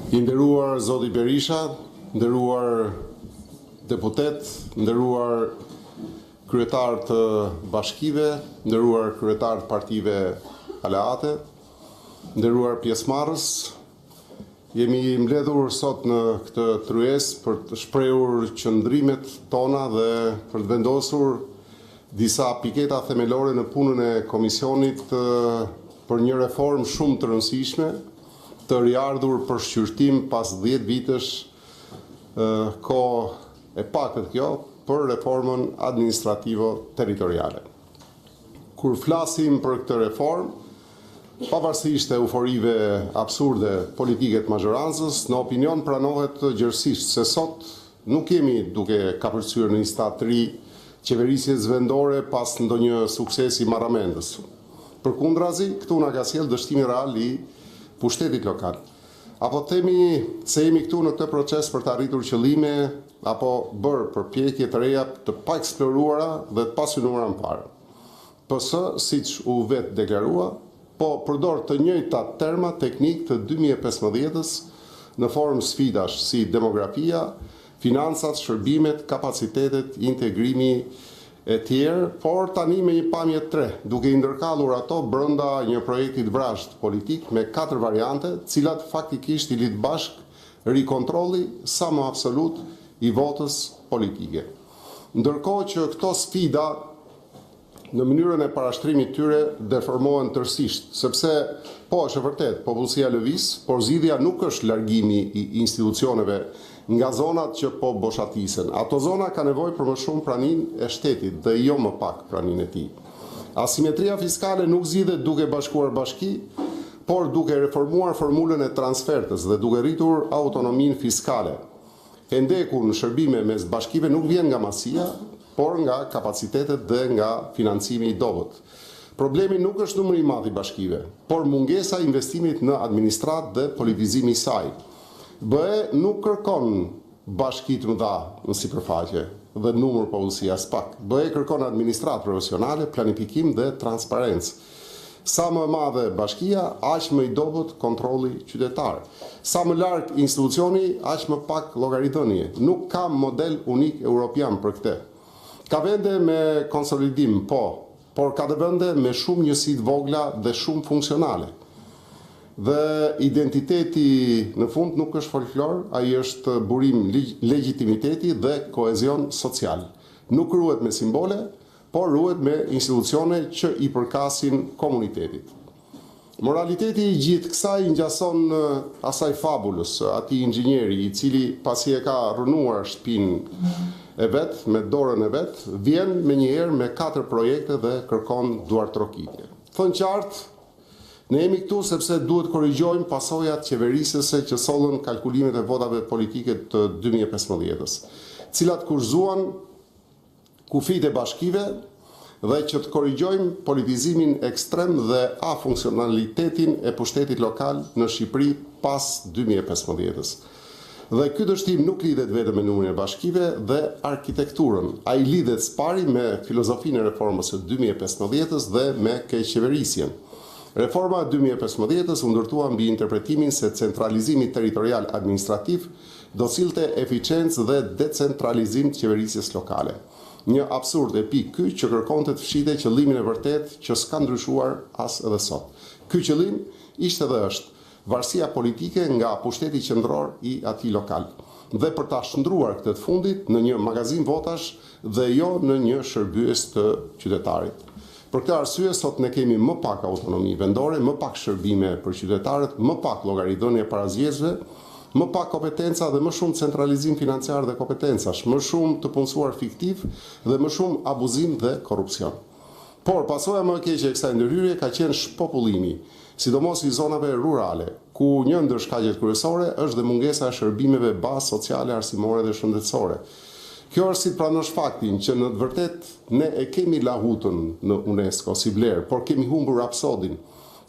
I nderuar zoti Berisha, nderuar deputet, nderuar kryetar të bashkive, nderuar kryetar të partive aleate, nderuar pjesëmarrës, jemi mbledhur sot në këtë tryezë për të shprehur qëndrimet tona dhe për të vendosur disa piketa themelore në punën e komisionit për një reformë shumë të rëndësishme, të riardhur për shqyrtim pas 10 vitesh kohë e pakët kjo për reformën administrativo-territoriale. Kur flasim për këtë reformë, pavarësisht e euforive absurde politike të majorancës, në opinion pranohet gjërësisht se sot nuk jemi duke kapërcyer në një stad të ri qeverisjes vendore pas ndonjë suksesi marramendës. Përkundrazi, këtu na ka sjell dështimin real i pushtetit lokal. Apo themi se jemi këtu në këtë proces për të arritur qëllime apo bërë përpjekje të reja të pa eksploruara dhe të pasynuara më parë. PS, siç u vetë deklarua, po përdor të njëjta terma teknik të 2015-s në formë sfidash si demografia, financat, shërbimet, kapacitetet, integrimi e tjerë, por tani me një pamje 3, duke i ndërkallur ato brenda një projekti të vrazhtë politik me 4 variante, cilat faktikisht i lidh bashk rikontrolli sa më absolut i votës politike. Ndërkohë që këto sfida në mënyrën e parashtrimit tyre deformohen tërësisht, sepse po është e vërtet popullsia lëviz, por zgjidhja nuk është largimi i institucioneve nga zonat që po boshatisen. Ato zona ka nevojë për më shumë praninë e shtetit dhe jo më pak praninë e tij. Asimetria fiskale nuk zgjidhet duke bashkuar bashki, por duke reformuar formulën e transfertës dhe duke rritur autonominë fiskale. E ndeku në shërbime mes bashkive nuk vjen nga masia, por nga kapacitetet dhe nga financimi i dobët. Problemi nuk është numri i madh i bashkive, por mungesa e investimit në administratë dhe politizimi i saj. BE nuk kërkon bashki të mëdha në sipërfaqe dhe numër popullsi as pak. BE kërkon administratë profesionale, planifikim dhe transparencë. Sa më e madhe bashkia, aq më i dobët kontrolli qytetar. Sa më larg institucioni, aq më pak llogaridhënie. Nuk ka model unik europian për këtë. Ka vende me konsolidim, po, por ka dhe vende me shumë njësi të vogla dhe shumë funksionale. Dhe identiteti në fund nuk është folklor, ai është burim legitimiteti dhe kohezion social. Nuk ruhet me simbole, por ruhet me institucione që i përkasin komunitetit. Moraliteti i gjithë kësaj ngjason asaj fabulës, atij inxhinieri i cili pasi e ka rënuar shtëpinë e vet me dorën e vet, vjen menjëherë me 4 projekte dhe kërkon duartrokitje. Thënë qartë, ne jemi këtu sepse duhet korrigjojmë pasojat qeverisëse që sollën kalkulimet e votave politike të 2015-s, cilat kurzuan kufit e bashkive dhe që të korrigjojmë politizimin ekstrem dhe afunksionalitetin e pushtetit lokal në Shqipëri pas 2015-s. Dhe ky dështim nuk lidhet vetëm me numrin e bashkive dhe arkitekturën, ai lidhet spari me filozofinë e reformës së 2015-s dhe me keqeverisjen. Reforma e 2015-s u ndërtua mbi interpretimin se centralizimi territorial administrativ do sillte eficiencë dhe decentralizim të qeverisjes lokale. Një absurd epik ky që kërkonte të fshinte qëllimin e vërtet që s'ka ndryshuar as edhe sot. Ky qëllim ishte dhe është varësia politike nga pushteti qendror i atij lokal. Dhe për ta shndruar këtë të fundit në një magazin votash dhe jo në një shërbyes të qytetarit. Për këtë arsye sot ne kemi më pak autonomi vendore, më pak shërbime për qytetarët, më pak llogaridhënie para zgjedhjeve, më pak kompetenca dhe më shumë centralizim financiar dhe kompetencash, më shumë të punësuar fiktiv dhe më shumë abuzim dhe korrupsion. Por pasoja më e keqe e kësaj ndërhyrje ka qenë shpopullimi, sidomos i zonave rurale, ku një ndër shkaqet kryesore është dhe mungesa e shërbimeve bazë sociale, arsimore dhe shëndetësore. Kjo është si të pranosh faktin që në të vërtet ne e kemi lahutën në UNESCO si vlerë, por kemi humbur rapsodin,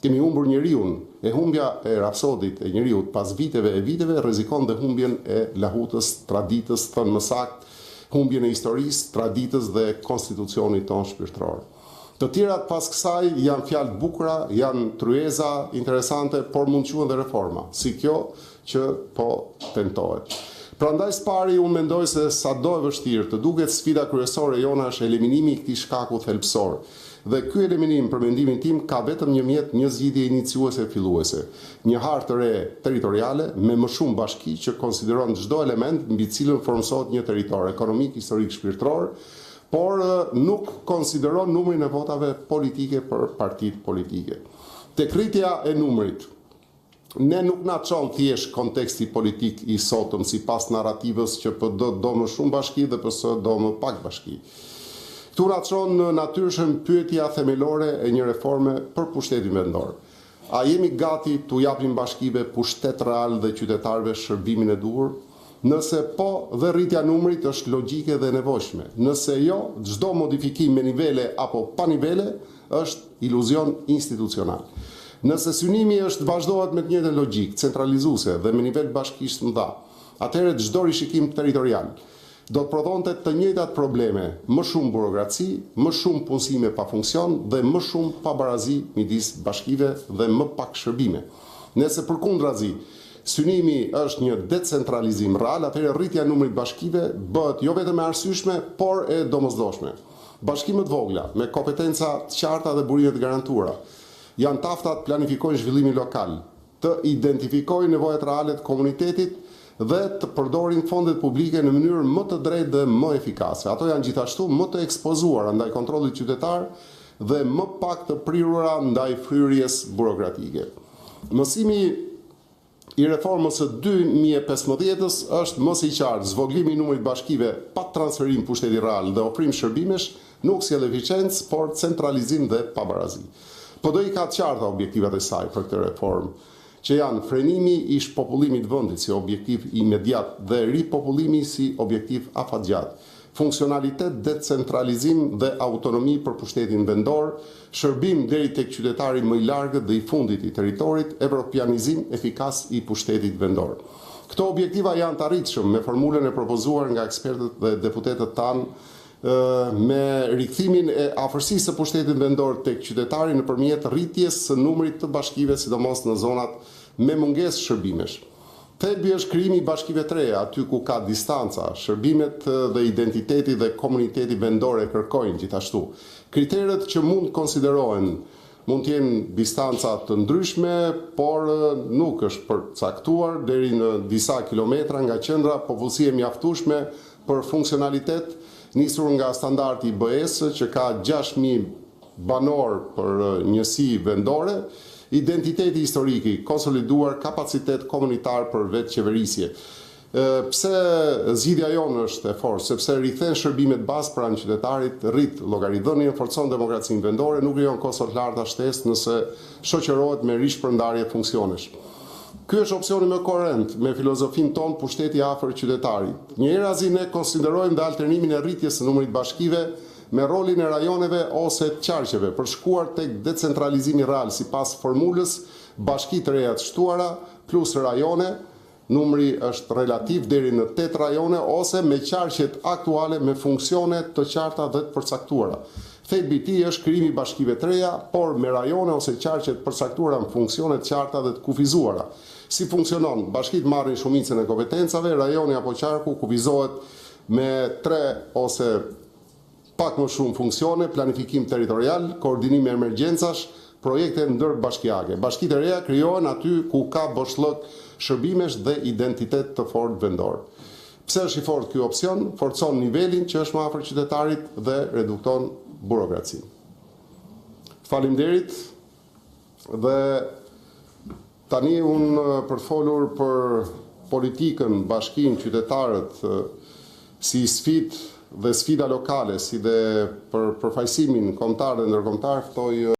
kemi humbur njeriun. E humbja e rapsodit e njeriut pas viteve e viteve rrezikon dhe humbjen e lahutës, traditës, thënë më saktë, humbjen e historisë, traditës dhe konstitucionit tonë shpirtëror. Të tjerat pas kësaj janë fjalë bukura, janë tryeza interesante, por mund quhen dhe reforma, si kjo që po tentohet. Prandaj spari unë mendoj se sado e vështirë të duket sfida kryesore jona është eliminimi i këtij shkaku thelbësor. Dhe ky eliminim për mendimin tim ka vetëm një mjet, një zgjidhje iniciuese e filluese. Një hartë të re territoriale me më shumë bashki që konsideron çdo element mbi cilën formsohet një territor ekonomik, historik, shpirtëror, por nuk konsideron numrin e votave politike për partitë politike. Tek rritja e numrit, ne nuk na çon thjesht konteksti politik i sotëm sipas narrativës që PD do më shumë bashki dhe PS do më pak bashki. Këtu na çon në natyrshëm pyetja themelore e një reforme për pushtetin vendor. A jemi gati t'u japim bashkive pushtet real dhe qytetarëve shërbimin e duhur? Nëse po, dhe rritja numrit është logjike dhe nevojshme. Nëse jo, çdo modifikim me nivele apo pa nivele është iluzion institucional. Nëse synimi është vazhdohet me të njëjtën logjikë centralizuese dhe me nivel bashkisht mëdha, atëherë çdo rishikim territorial do të prodhonte të njëjtat probleme, më shumë burokraci, më shumë punësime pa funksion dhe më shumë pabarazi midis bashkive dhe më pak shërbime. Nëse përkundrazi synimi është një decentralizim real, atëherë rritja e numrit bashkive bëhet jo vetëm e arsyeshme, por e domosdoshme. Bashkimet vogla me kompetenca të qarta dhe burime të garantuara janë tafta të planifikojnë zhvillimin lokal, të identifikojnë nevojat reale të komunitetit dhe të përdorin fondet publike në mënyrë më të drejtë dhe më efikase. Ato janë gjithashtu më të ekspozuara ndaj kontrollit qytetar dhe më pak të prirura ndaj fryrjes burokratike. Mësimi i reformës së 2015-s është mos i qartë zvoglimi i numrit bashkive pa transferim pushteti real dhe ofrim shërbimesh nuk sjell eficiencë, por centralizim dhe pabarazi. PD-i ka të qarta objektivat e saj për këtë reformë, që janë frenimi i shpopullimit të vendit si objektiv imediat dhe ripopullimi si objektiv afatgjat, funksionalitet, decentralizim dhe autonomi për pushtetin vendor, shërbim deri tek qytetari më i largët dhe i fundit i territorit, evropianizim efikas i pushtetit vendor. Këto objektiva janë të arritshëm me formulën e propozuar nga ekspertët dhe deputetët tanë me rikthimin e afërsisë së pushtetit vendor tek qytetari nëpërmjet rritjes së numrit të bashkive, sidomos në zonat me mungesë shërbimesh. Thelbi është krijimi i bashkive të reja, aty ku ka distanca, shërbimet dhe identiteti dhe komuniteti vendor e kërkojnë gjithashtu. Kriteret që mund konsiderohen mund të jenë distanca të ndryshme, por nuk është përcaktuar deri në disa kilometra nga qendra, popullsi e mjaftueshme për funksionalitet, nisur nga standardi IBS që ka 6.000 banor për njësi vendore, identiteti historiki, konsoliduar kapacitet komunitar për vetë qeverisje. Pse zgjidhja jonë është e fortë, sepse rikthen shërbimet bazë pranë qytetarit, rrit llogaridhënien, forcon demokracinë vendore, nuk krijon kosto të larta shtesë nëse shoqërohet me rishpërndarje funksionesh. Ky është opsioni më koherent me filozofinë tonë pushteti afër qytetarit. Njëherëzi ne konsiderojmë dhe alternimin e rritjes së numrit bashkive me rolin e rajoneve ose të qarqeve për shkuar tek decentralizimi real sipas formulës bashki të reja të shtuara plus rajone, numri është relativ deri në 8 rajone ose me qarqet aktuale me funksione të qarta dhe të përcaktuara. Thelbi i tij është krijimi i bashkive të reja, por me rajone ose qarqet përcaktuara në funksione të qarta dhe të kufizuara. Si funksionon? Bashkitë marrin shumicën e kompetencave, rajoni apo qarku kufizohet me 3 ose pak më shumë funksione, planifikim territorial, koordinim me emergjencash, projekte ndërbashkiake. Bashkitë e reja krijohen aty ku ka boshllëk shërbimesh dhe identitet të fortë vendor. Pse është i fortë ky opsion? Forcon nivelin që është më afër qytetarit dhe redukton burokracinë. Faleminderit dhe tani unë për folur për politikën, bashkinë, qytetarët si sfidë dhe sfida lokale, si dhe për përfaqësimin kombëtar dhe ndërkombëtar, ftoj